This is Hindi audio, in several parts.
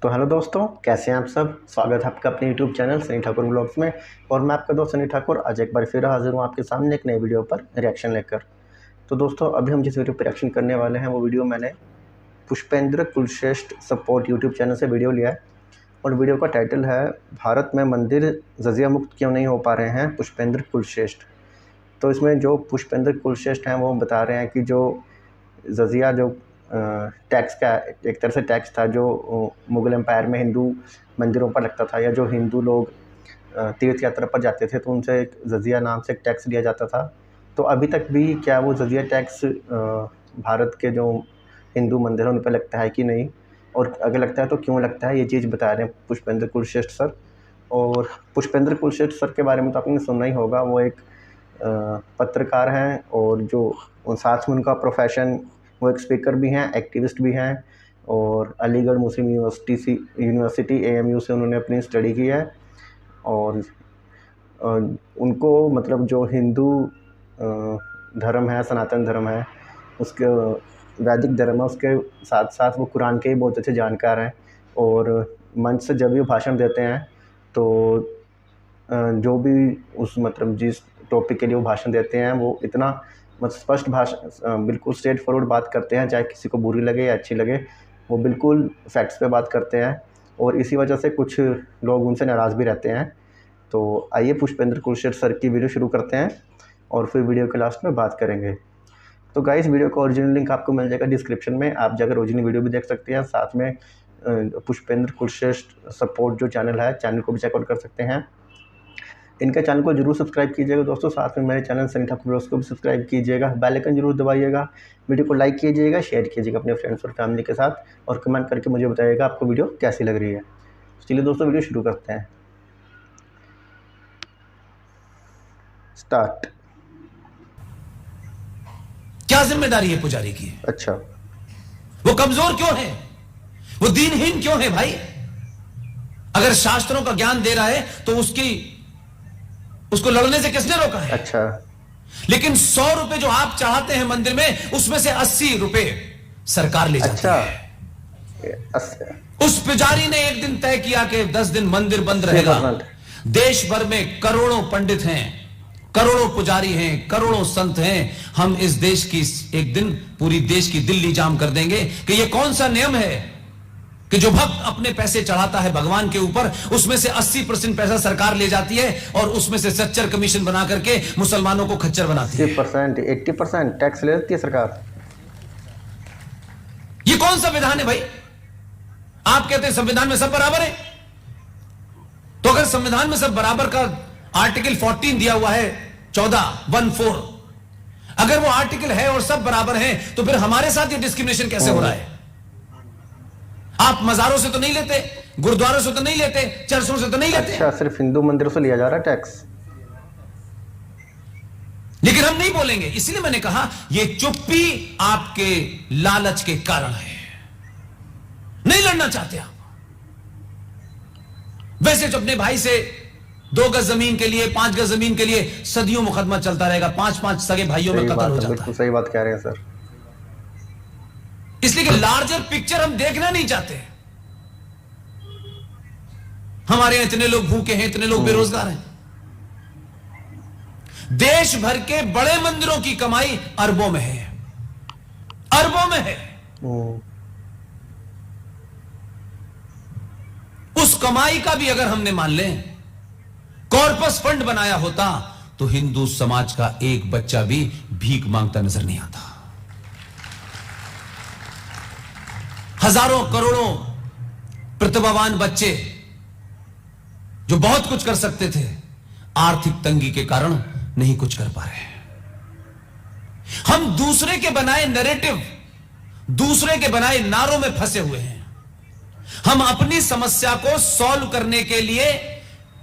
तो हेलो दोस्तों, कैसे हैं आप सब। स्वागत है आपका अपने YouTube channel Sunny Thakur blogs में। और मैं आपका दोस्त सनी ठाकुर आज एक बार फिर हाजिर हूँ आपके सामने एक नई वीडियो पर रिएक्शन लेकर। तो दोस्तों, अभी हम जिस वीडियो पर रिएक्शन करने वाले हैं वो वीडियो मैंने Pushpendra Kulshreshtha support YouTube channel से वीडियो लिया है। और वीडियो का टाइटल है भारत में मंदिर जजिया मुक्त क्यों नहीं हो पा रहे हैं, पुष्पेंद्र कुलश्रेष्ठ। तो इसमें जो पुष्पेंद्र कुलश्रेष्ठ हैं वो बता रहे हैं कि जो जजिया जो टैक्स का एक तरह से टैक्स था जो मुग़ल एम्पायर में हिंदू मंदिरों पर लगता था, या जो हिंदू लोग तीर्थ यात्रा पर जाते थे तो उनसे एक जजिया नाम से एक टैक्स लिया जाता था। तो अभी तक भी क्या वो जजिया टैक्स भारत के जो हिंदू मंदिर हैं उन पर लगता है कि नहीं, और अगर लगता है तो क्यों लगता है, ये चीज़ बता रहे हैं पुष्पेंद्र कुलश्रेष्ठ सर। और पुष्पेंद्र कुलश्रेष्ठ सर के बारे में तो आपने सुनना ही होगा। वो एक पत्रकार हैं और जो साथ में उनका प्रोफेशन, वो एक स्पीकर भी हैं, एक्टिविस्ट भी हैं। और अलीगढ़ मुस्लिम यूनिवर्सिटी AMU से उन्होंने अपनी स्टडी की है। और उनको मतलब जो हिंदू धर्म है, सनातन धर्म है, उसके वैदिक धर्म है, उसके साथ साथ वो कुरान के ही बहुत अच्छे जानकार हैं। और मंच से जब भी भाषण देते हैं तो जो भी उस मतलब जिस टॉपिक के लिए वो भाषण देते हैं वो इतना स्पष्ट भाषा, बिल्कुल स्ट्रेट फॉरवर्ड बात करते हैं, चाहे किसी को बुरी लगे या अच्छी लगे, वो बिल्कुल फैक्ट्स पे बात करते हैं। और इसी वजह से कुछ लोग उनसे नाराज़ भी रहते हैं। तो आइए पुष्पेंद्र कुलश्रेष्ठ सर की वीडियो शुरू करते हैं और फिर वीडियो के लास्ट में बात करेंगे। तो गाइस, वीडियो का ओरिजिनल लिंक आपको मिल जाएगा डिस्क्रिप्शन में, आप जाकर ओरिजिनल वीडियो भी देख सकते हैं। साथ में पुष्पेंद्र कुलश्रेष्ठ सपोर्ट जो चैनल है, चैनल को भी चेकआउट कर सकते हैं। इनका चैनल को जरूर सब्सक्राइब कीजिएगा दोस्तों। साथ में मेरे चैनल सनी ठाकुर ब्लॉग्स को भी सब्सक्राइब कीजिएगा, बेल आइकन जरूर दबाइएगा, वीडियो को लाइक कीजिएगा, शेयर कीजिएगा अपने फ्रेंड्स और फैमिली के साथ, और कमेंट करके मुझे बताइएगा आपको वीडियो कैसी लग रही है। चलिए दोस्तों, वीडियो शुरू करते हैं। स्टार्ट। क्या जिम्मेदारी है पुजारी की? अच्छा, वो कमजोर क्यों है? वो दीनहीन क्यों है भाई? अगर शास्त्रों का ज्ञान दे रहा है तो उसको लड़ने से किसने रोका है? अच्छा, लेकिन 100 रुपए जो आप चाहते हैं मंदिर में, उसमें से 80 रुपए सरकार ले जाती है। उस पुजारी ने एक दिन तय किया कि 10 दिन मंदिर बंद रहेगा। देश भर में करोड़ों पंडित हैं, करोड़ों पुजारी हैं, करोड़ों संत हैं। हम इस देश की एक दिन पूरी देश की दिल्ली जाम कर देंगे कि यह कौन सा नियम है कि जो भक्त अपने पैसे चढ़ाता है भगवान के ऊपर, उसमें से 80% पैसा सरकार ले जाती है और उसमें से सच्चर कमीशन बना करके मुसलमानों को खच्चर बनाती है। 80% टैक्स ले लेती है सरकार। ये कौन सा विधान है भाई? आप कहते हैं संविधान में सब बराबर है, तो अगर संविधान में सब बराबर का आर्टिकल 14 दिया हुआ है, 14 अगर वो आर्टिकल है और सब बराबर है, तो फिर हमारे साथ ये डिस्क्रिमिनेशन कैसे हो रहा है? आप मजारों से तो नहीं लेते, गुरुद्वारों से तो नहीं लेते, चर्चों से तो नहीं लेते। अच्छा, सिर्फ हिंदू मंदिरों से लिया जा रहा है टैक्स। लेकिन हम नहीं बोलेंगे, इसलिए मैंने कहा यह चुप्पी आपके लालच के कारण है। नहीं लड़ना चाहते आप। वैसे जो अपने भाई से 2 गज जमीन के लिए, 5 गज जमीन के लिए सदियों मुकदमा चलता रहेगा, 5-5 सगे भाइयों में कत्ल हो जाता है। बिल्कुल सही बात कह रहे हैं सर। इसलिए कि लार्जर पिक्चर हम देखना नहीं चाहते। हमारे यहां इतने लोग भूखे हैं, इतने लोग बेरोजगार हैं। देश भर के बड़े मंदिरों की कमाई अरबों में है, अरबों में है। उस कमाई का भी अगर हमने मान लें कॉर्पस फंड बनाया होता तो हिंदू समाज का एक बच्चा भी भीख मांगता नजर नहीं आता। हजारों करोड़ों प्रतिभावान बच्चे जो बहुत कुछ कर सकते थे, आर्थिक तंगी के कारण नहीं कुछ कर पा रहे। हम दूसरे के बनाए नैरेटिव, दूसरे के बनाए नारों में फंसे हुए हैं। हम अपनी समस्या को सॉल्व करने के लिए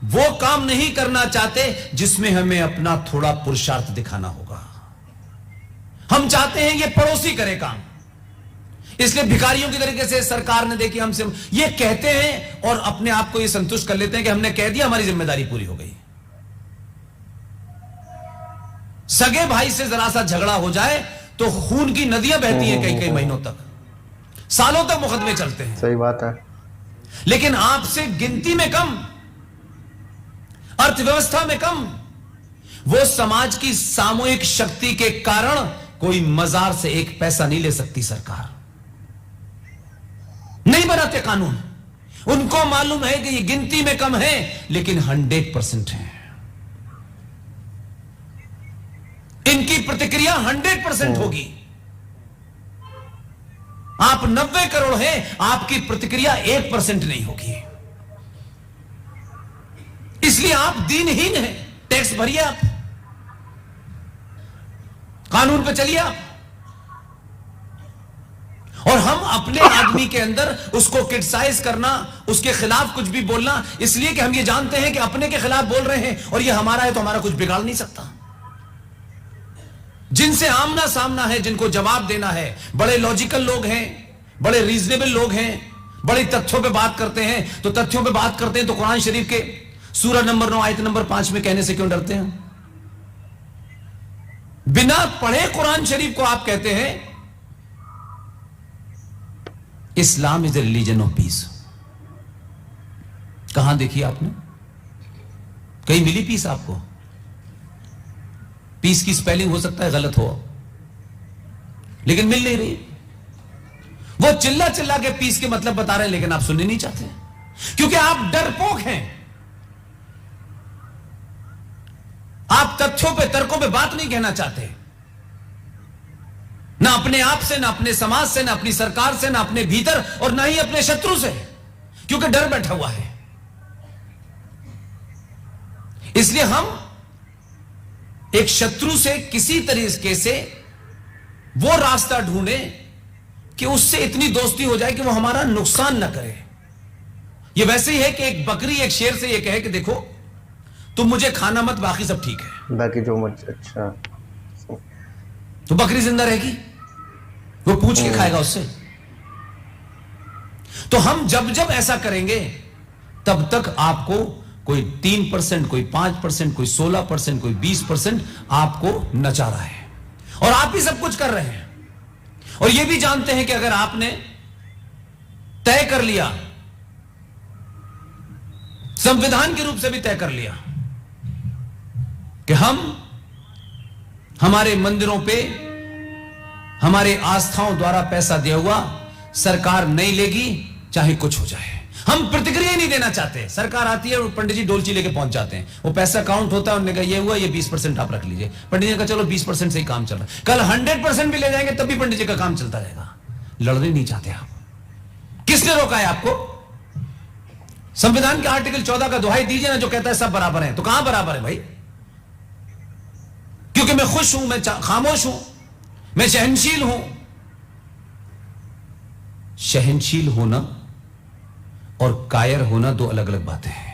वो काम नहीं करना चाहते जिसमें हमें अपना थोड़ा पुरुषार्थ दिखाना होगा। हम चाहते हैं ये पड़ोसी करे काम, इसलिए भिखारियों की तरीके से सरकार ने देखी हमसे ये कहते हैं और अपने आप को ये संतुष्ट कर लेते हैं कि हमने कह दिया, हमारी जिम्मेदारी पूरी हो गई। सगे भाई से जरा सा झगड़ा हो जाए तो खून की नदियां बहती हैं, कई कई महीनों तक, सालों तक मुकदमे चलते हैं। सही बात है। लेकिन आपसे गिनती में कम, अर्थव्यवस्था में कम, वो समाज की सामूहिक शक्ति के कारण कोई मजार से एक पैसा नहीं ले सकती सरकार। नहीं बनाते कानून, उनको मालूम है कि ये गिनती में कम है लेकिन 100% है। इनकी प्रतिक्रिया 100% होगी। आप 90 करोड़ हैं, आपकी प्रतिक्रिया 1% नहीं होगी। इसलिए आप दीनहीन हैं। टैक्स भरिए, आप कानून पे चलिए आप। और हम अपने आदमी के अंदर उसको क्रिटिसाइज करना, उसके खिलाफ कुछ भी बोलना, इसलिए कि हम ये जानते हैं कि अपने के खिलाफ बोल रहे हैं और ये हमारा है तो हमारा कुछ बिगाड़ नहीं सकता। जिनसे आमना सामना है, जिनको जवाब देना है, बड़े लॉजिकल लोग हैं, बड़े रीजनेबल लोग हैं, बड़े तथ्यों पे बात करते हैं। तो तथ्यों पे बात करते हैं तो कुरान शरीफ के सूरा नंबर 9 आयत नंबर 5 में कहने से क्यों डरते हैं? बिना पढ़े कुरान शरीफ को आप कहते हैं Islam is a religion of peace. कहां देखी आपने? कहीं मिली पीस आपको? पीस की स्पेलिंग हो सकता है गलत हो, लेकिन मिल नहीं रही। वो चिल्ला चिल्ला के पीस के मतलब बता रहे हैं, लेकिन आप सुनने नहीं चाहते क्योंकि आप डरपोक हैं। आप तथ्यों पे, तर्कों पे बात नहीं कहना चाहते, ना अपने आप से, ना अपने समाज से, ना अपनी सरकार से, ना अपने भीतर, और ना ही अपने शत्रु से, क्योंकि डर बैठा हुआ है। इसलिए हम एक शत्रु से किसी तरीके से वो रास्ता ढूंढे कि उससे इतनी दोस्ती हो जाए कि वो हमारा नुकसान ना करे। ये वैसे ही है कि एक बकरी एक शेर से ये कहे कि देखो तुम मुझे खाना मत, बाकी सब ठीक है, बाकी जो मत। अच्छा, तो बकरी जिंदा रहेगी, वो पूछ के खाएगा उससे। तो हम जब जब ऐसा करेंगे तब तक आपको कोई 3%, कोई 5%, कोई 16%, कोई 20% आपको नचा रहा है, और आप ही सब कुछ कर रहे हैं। और यह भी जानते हैं कि अगर आपने तय कर लिया, संविधान के रूप से भी तय कर लिया कि हम हमारे मंदिरों पे हमारे आस्थाओं द्वारा पैसा दिया हुआ सरकार नहीं लेगी, चाहे कुछ हो जाए। हम प्रतिक्रिया नहीं देना चाहते। सरकार आती है और पंडित जी डोलची लेके पहुंच जाते हैं, वो पैसा काउंट होता है, उन्होंने कहा ये हुआ, ये 20% आप रख लीजिए। पंडित जी ने कहा चलो 20% से ही काम चल रहा है, कल 100% भी ले जाएंगे तब भी पंडित जी का काम चलता रहेगा। लड़ने नहीं चाहते आप। किसने रोका है आपको? संविधान के आर्टिकल 14 का दुहाई दीजिए ना, जो कहता है सब बराबर है। तो कहां बराबर है भाई? क्योंकि मैं खुश हूं, मैं खामोश हूं, मैं सहनशील हूं। सहनशील होना और कायर होना दो अलग अलग बातें हैं।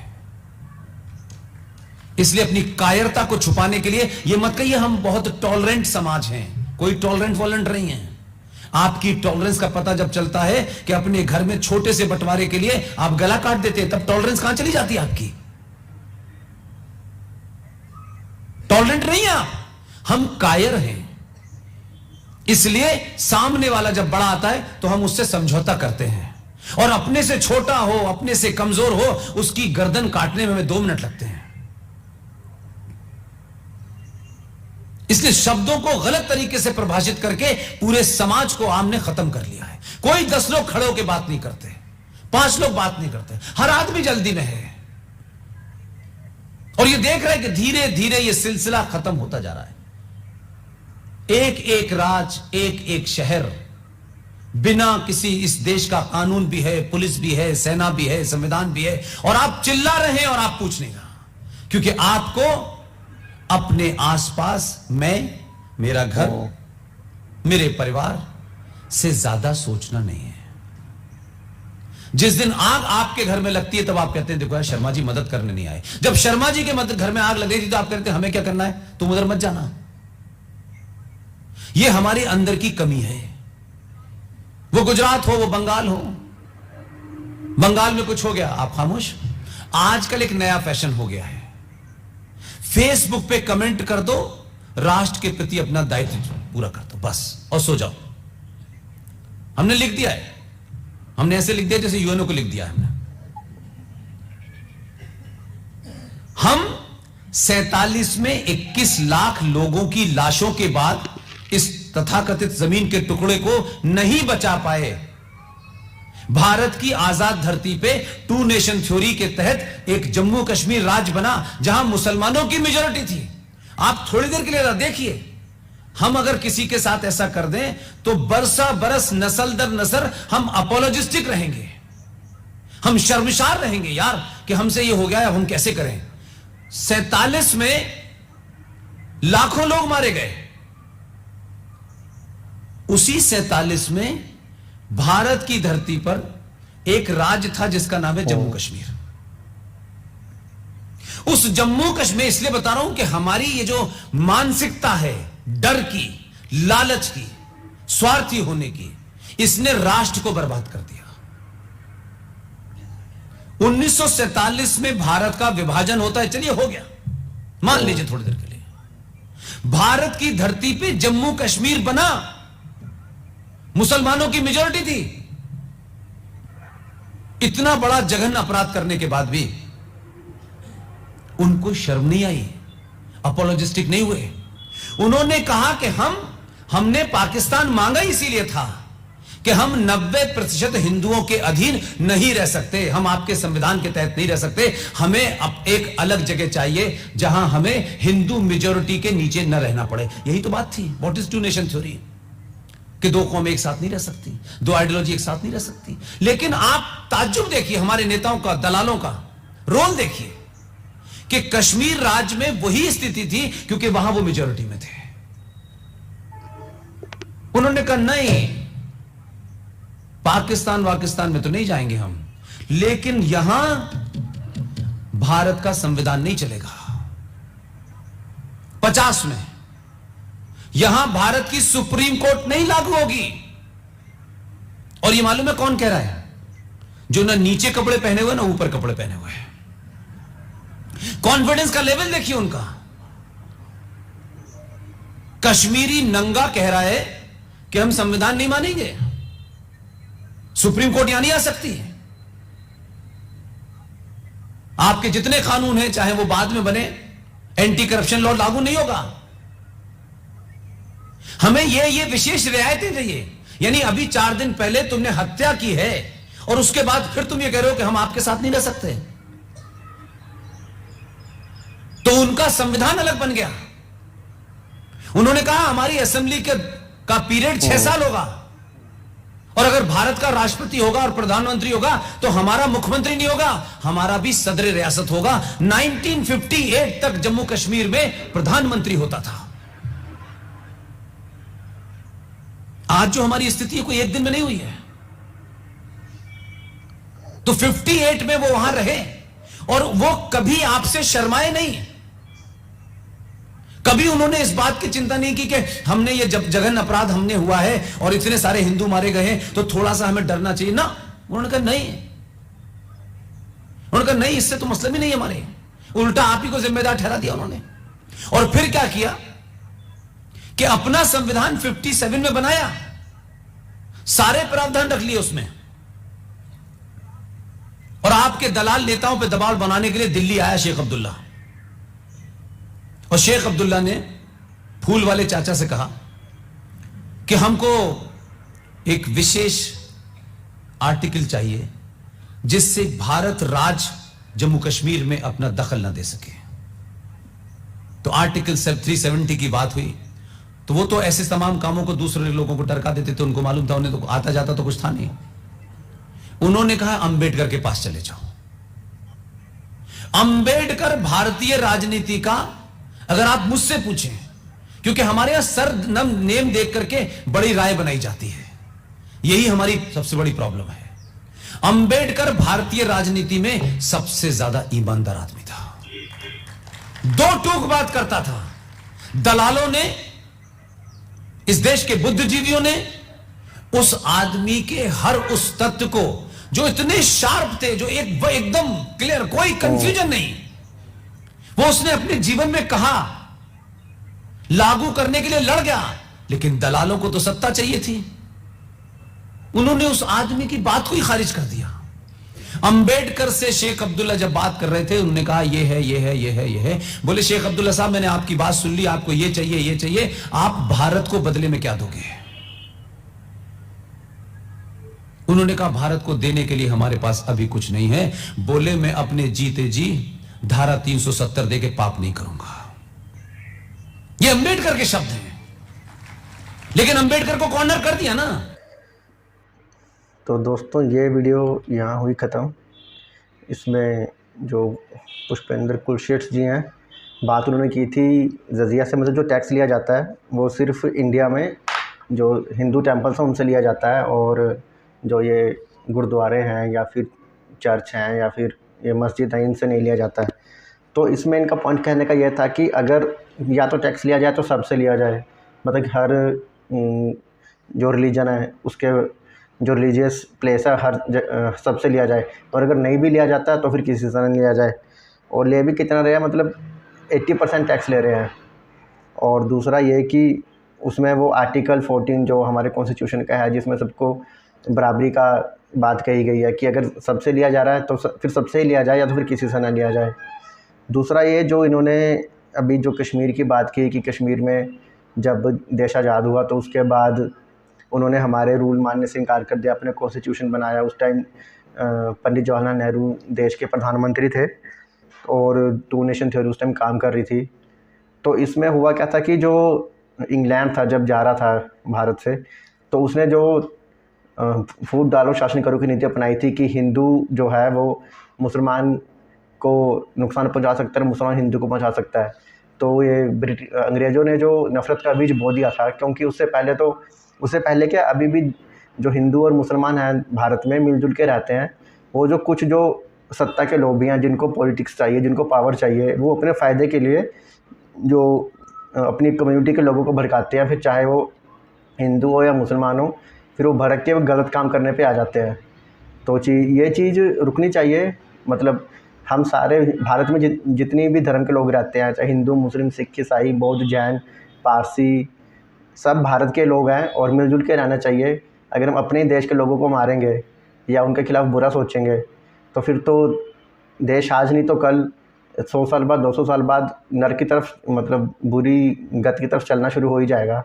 इसलिए अपनी कायरता को छुपाने के लिए यह मत कहिए हम बहुत टॉलरेंट समाज हैं। कोई टॉलरेंट वॉलेंट नहीं है। आपकी टॉलरेंस का पता जब चलता है कि अपने घर में छोटे से बंटवारे के लिए आप गला काट देते हैं, तब टॉलरेंस कहां चली जाती है आपकी? टॉलरेंट नहीं है आप, हम कायर हैं। इसलिए सामने वाला जब बड़ा आता है तो हम उससे समझौता करते हैं, और अपने से छोटा हो, अपने से कमजोर हो, उसकी गर्दन काटने में हमें 2 मिनट लगते हैं। इसलिए शब्दों को गलत तरीके से परिभाषित करके पूरे समाज को आमने खत्म कर लिया है। कोई 10 लोग खड़े होकर बात नहीं करते, 5 लोग बात नहीं करते, हर आदमी जल्दी में है। और ये देख रहे हैं कि धीरे धीरे ये सिलसिला खत्म होता जा रहा है। एक एक राज, एक एक शहर, बिना किसी, इस देश का कानून भी है, पुलिस भी है, सेना भी है, संविधान भी है, और आप चिल्ला रहे हैं और आप पूछ नहीं रहा, क्योंकि आपको अपने आसपास मैं, मेरा घर, मेरे परिवार से ज्यादा सोचना नहीं है। जिस दिन आग आपके घर में लगती है तब आप कहते हैं देखो यार शर्मा जी मदद करने नहीं आए। जब शर्मा जी के घर में आग लग रही थी तो आप कहते हैं हमें क्या करना है, तुम उधर मत जाना। यह हमारे अंदर की कमी है। वो गुजरात हो, वो बंगाल हो, बंगाल में कुछ हो गया आप खामोश। आजकल एक नया फैशन हो गया है, फेसबुक पे कमेंट कर दो, राष्ट्र के प्रति अपना दायित्व पूरा कर दो बस, और सो जाओ। हमने लिख दिया है, हमने ऐसे लिख दिया जैसे यूएनओ को लिख दिया है हमने। 47 में 21 लाख लोगों की लाशों के बाद इस तथाकथित जमीन के टुकड़े को नहीं बचा पाए। भारत की आजाद धरती पे टू नेशन थ्योरी के तहत एक जम्मू कश्मीर राज्य बना जहां मुसलमानों की मेजॉरिटी थी। आप थोड़ी देर के लिए देखिए, हम अगर किसी के साथ ऐसा कर दें तो बरसा बरस नस्ल दर नस्ल हम अपोलोजिस्टिक रहेंगे, हम शर्मसार रहेंगे यार कि हमसे ये हो गया, अब हम कैसे करें। 47 में लाखों लोग मारे गए। उसी 47 में भारत की धरती पर एक राज्य था जिसका नाम है जम्मू कश्मीर। उस जम्मू कश्मीर, इसलिए बता रहा हूं कि हमारी ये जो मानसिकता है डर की, लालच की, स्वार्थी होने की, इसने राष्ट्र को बर्बाद कर दिया। 1947 में भारत का विभाजन होता है, चलिए हो गया, मान लीजिए थोड़ी देर के लिए, भारत की धरती पे जम्मू कश्मीर बना, मुसलमानों की मेजॉरिटी थी। इतना बड़ा जघन्य अपराध करने के बाद भी उनको शर्म नहीं आई, अपोलोजिस्टिक नहीं हुए। उन्होंने कहा कि हमने पाकिस्तान मांगा इसीलिए था कि हम 90% हिंदुओं के अधीन नहीं रह सकते, हम आपके संविधान के तहत नहीं रह सकते, हमें अब एक अलग जगह चाहिए जहां हमें हिंदू मेजॉरिटी के नीचे न रहना पड़े। यही तो बात थी, what is two nation theory, कि दो कौमें एक साथ नहीं रह सकती, दो आइडियोलॉजी एक साथ नहीं रह सकती। लेकिन आप ताज्जुब देखिए, हमारे नेताओं का, दलालों का रोल देखिए कि कश्मीर राज्य में वही स्थिति थी क्योंकि वहां वो मेजॉरिटी में थे। उन्होंने कहा नहीं, पाकिस्तान में तो नहीं जाएंगे हम, लेकिन यहां भारत का संविधान नहीं चलेगा। 50 में यहां भारत की सुप्रीम कोर्ट नहीं लागू होगी। और ये मालूम है कौन कह रहा है? जो ना नीचे कपड़े पहने हुए ना ऊपर कपड़े पहने हुए हैं। कॉन्फिडेंस का लेवल देखिए उनका। कश्मीरी नंगा कह रहा है कि हम संविधान नहीं मानेंगे, सुप्रीम कोर्ट यहां नहीं आ सकती। आपके जितने कानून हैं, चाहे वो बाद में बने, एंटी करप्शन लॉ लागू नहीं होगा। हमें ये विशेष रियायतें चाहिए। यानी अभी 4 दिन पहले तुमने हत्या की है और उसके बाद फिर तुम ये कह रहे हो कि हम आपके साथ नहीं रह सकते। तो उनका संविधान अलग बन गया। उन्होंने कहा हमारी असेंबली का पीरियड 6 साल होगा और अगर भारत का राष्ट्रपति होगा और प्रधानमंत्री होगा तो हमारा मुख्यमंत्री नहीं होगा, हमारा भी सदर रियासत होगा। 1958 तक जम्मू कश्मीर में प्रधानमंत्री होता था। आज जो हमारी स्थिति है कोई एक दिन में नहीं हुई है। तो 58 में वो वहां रहे और वो कभी आपसे शर्माए नहीं। कभी उन्होंने इस बात की चिंता नहीं की कि हमने ये जब जघन्य अपराध हमने हुआ है और इतने सारे हिंदू मारे गए हैं तो थोड़ा सा हमें डरना चाहिए ना। उन्होंने कहा नहीं, उन्होंने कहा नहीं, इससे तो मतलब ही नहीं हमारे, उल्टा आप ही को जिम्मेदार ठहरा दिया उन्होंने। और फिर क्या किया कि अपना संविधान 57 में बनाया, सारे प्रावधान रख लिए उसमें। और आपके दलाल नेताओं पे दबाव बनाने के लिए दिल्ली आया शेख अब्दुल्ला, और शेख अब्दुल्ला ने फूल वाले चाचा से कहा कि हमको एक विशेष आर्टिकल चाहिए जिससे भारत राज्य जम्मू कश्मीर में अपना दखल ना दे सके। तो आर्टिकल 370 की बात हुई तो वो तो ऐसे तमाम कामों को दूसरे लोगों को टरका देते थे, उनको मालूम था, उन्हें तो आता जाता तो कुछ था नहीं। उन्होंने कहा अंबेडकर के पास चले जाओ। अंबेडकर भारतीय राजनीति का, अगर आप मुझसे पूछें, क्योंकि हमारे यहां सर नेम देख करके बड़ी राय बनाई जाती है, यही हमारी सबसे बड़ी प्रॉब्लम है। अंबेडकर भारतीय राजनीति में सबसे ज्यादा ईमानदार आदमी था, दो टूक बात करता था। दलालों ने, इस देश के बुद्धिजीवियों ने उस आदमी के हर उस तत्व को, जो इतने शार्प थे, जो एकदम क्लियर, कोई कंफ्यूजन नहीं, वो उसने अपने जीवन में कहा, लागू करने के लिए लड़ गया। लेकिन दलालों को तो सत्ता चाहिए थी, उन्होंने उस आदमी की बात को ही खारिज कर दिया। अंबेडकर से शेख अब्दुल्ला जब बात कर रहे थे, उन्होंने कहा ये है, ये है, ये है, ये है। बोले शेख अब्दुल्ला साहब, मैंने आपकी बात सुन ली, आपको ये चाहिए, ये चाहिए, आप भारत को बदले में क्या दोगे? उन्होंने कहा भारत को देने के लिए हमारे पास अभी कुछ नहीं है। बोले मैं अपने जीते जी धारा 370 देके पाप नहीं करूंगा। ये अंबेडकर के शब्द हैं, लेकिन अंबेडकर को कॉर्नर कर दिया ना। तो दोस्तों ये वीडियो यहाँ हुई ख़त्म। इसमें जो पुष्पेंद्र कुलशेठ जी हैं, बात उन्होंने की थी जजिया से, मतलब जो टैक्स लिया जाता है वो सिर्फ इंडिया में जो हिंदू टेम्पल्स हैं उनसे लिया जाता है, और जो ये गुरुद्वारे हैं या फिर चर्च हैं या फिर ये मस्जिद हैं, इनसे नहीं लिया जाता है। तो इसमें इनका पॉइंट कहने का यह था कि अगर या तो टैक्स लिया जाए तो सबसे लिया जाए, मतलब कि हर जो रिलीजन है उसके जो रिलीजियस प्लेस है हर सबसे लिया जाए, और अगर नहीं भी लिया जाता है तो फिर किसी से नहीं लिया जाए। और ले भी कितना रहे हैं, मतलब 80% टैक्स ले रहे हैं। और दूसरा ये कि उसमें वो आर्टिकल 14 जो हमारे कॉन्स्टिट्यूशन का है, जिसमें सबको बराबरी का बात कही गई है कि अगर सबसे लिया जा रहा है तो फिर सबसे ही लिया जाए या तो फिर किसी से ना लिया जाए। दूसरा ये जो इन्होंने अभी जो कश्मीर की बात की कि कश्मीर में जब देश आज़ाद हुआ तो उसके बाद उन्होंने हमारे रूल मानने से इनकार कर दिया, अपने कॉन्स्टिट्यूशन बनाया। उस टाइम पंडित जवाहरलाल नेहरू देश के प्रधानमंत्री थे और टू नेशन थ्योरी उस टाइम काम कर रही थी। तो इसमें हुआ क्या था कि जो इंग्लैंड था जब जा रहा था भारत से, तो उसने जो फूट डालो शासन करो की नीति अपनाई थी कि हिंदू जो है वो मुसलमान को नुकसान पहुंचा सकता है, मुसलमान हिंदू को पहुंचा सकता है। तो ये अंग्रेज़ों ने जो नफ़रत का बीज बो दिया था, क्योंकि उससे पहले क्या अभी भी जो हिंदू और मुसलमान हैं भारत में मिलजुल के रहते हैं। वो जो कुछ जो सत्ता के लोग भी हैं, जिनको पॉलिटिक्स चाहिए, जिनको पावर चाहिए, वो अपने फ़ायदे के लिए जो अपनी कम्युनिटी के लोगों को भड़काते हैं, फिर चाहे वो हिंदू हो या मुसलमान हो, फिर वो भड़क के वो गलत काम करने पे आ जाते हैं। तो ये चीज़ रुकनी चाहिए। मतलब हम सारे भारत में जितनी भी धर्म के लोग रहते हैं, चाहे हिंदू, मुस्लिम, सिख, ईसाई, बौद्ध, जैन, पारसी, सब भारत के लोग हैं और मिलजुल के रहना चाहिए। अगर हम अपने देश के लोगों को मारेंगे या उनके खिलाफ़ बुरा सोचेंगे तो फिर तो देश आज नहीं तो कल 100 साल बाद, 200 साल बाद नरक की तरफ, मतलब बुरी गति की तरफ चलना शुरू हो ही जाएगा।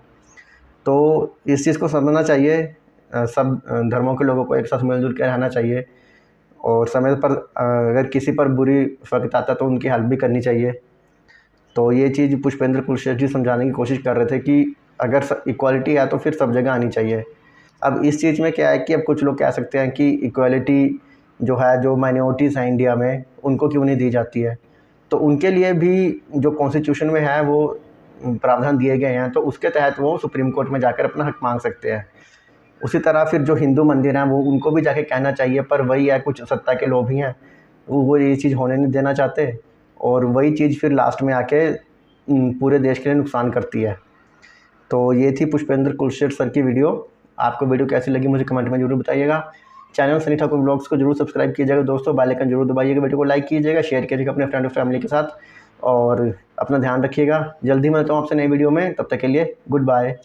तो इस चीज़ को समझना चाहिए। सब धर्मों के लोगों को एक साथ मिलजुल के रहना चाहिए, और समय पर अगर किसी पर बुरी वक्त आता तो उनकी हेल्प भी करनी चाहिए। तो ये चीज़ पुष्पेंद्र कुलशेठ जी समझाने की कोशिश कर रहे थे कि अगर इक्वालिटी है तो फिर सब जगह आनी चाहिए। अब इस चीज़ में क्या है कि अब कुछ लोग कह सकते हैं कि इक्वालिटी जो है, जो माइनॉरिटीज़ हैं इंडिया में, उनको क्यों नहीं दी जाती है। तो उनके लिए भी जो कॉन्स्टिट्यूशन में है वो प्रावधान दिए गए हैं, तो उसके तहत वो सुप्रीम कोर्ट में जाकर अपना हक मांग सकते हैं। उसी तरह फिर जो हिंदू मंदिर हैं वो उनको भी जाके कहना चाहिए, पर वही है, कुछ सत्ता के लोग ही हैं वो ये चीज़ होने नहीं देना चाहते, और वही चीज़ फिर लास्ट में आके पूरे देश के लिए नुकसान करती है। तो ये थी पुष्पेंद्र कुलशेठ सर की वीडियो। आपको वीडियो कैसी लगी मुझे कमेंट में जरूर बताइएगा। चैनल सनी ठाकुर ब्लॉग्स को जरूर सब्सक्राइब कीजिएगा दोस्तों, बेल आइकन जरूर दबाइएगा, वीडियो को लाइक कीजिएगा, शेयर कीजिएगा अपने फ्रेंड और फैमिली के साथ, और अपना ध्यान रखिएगा। जल्दी मिलता हूँ आपसे नई वीडियो में, तब तक के लिए गुड बाय।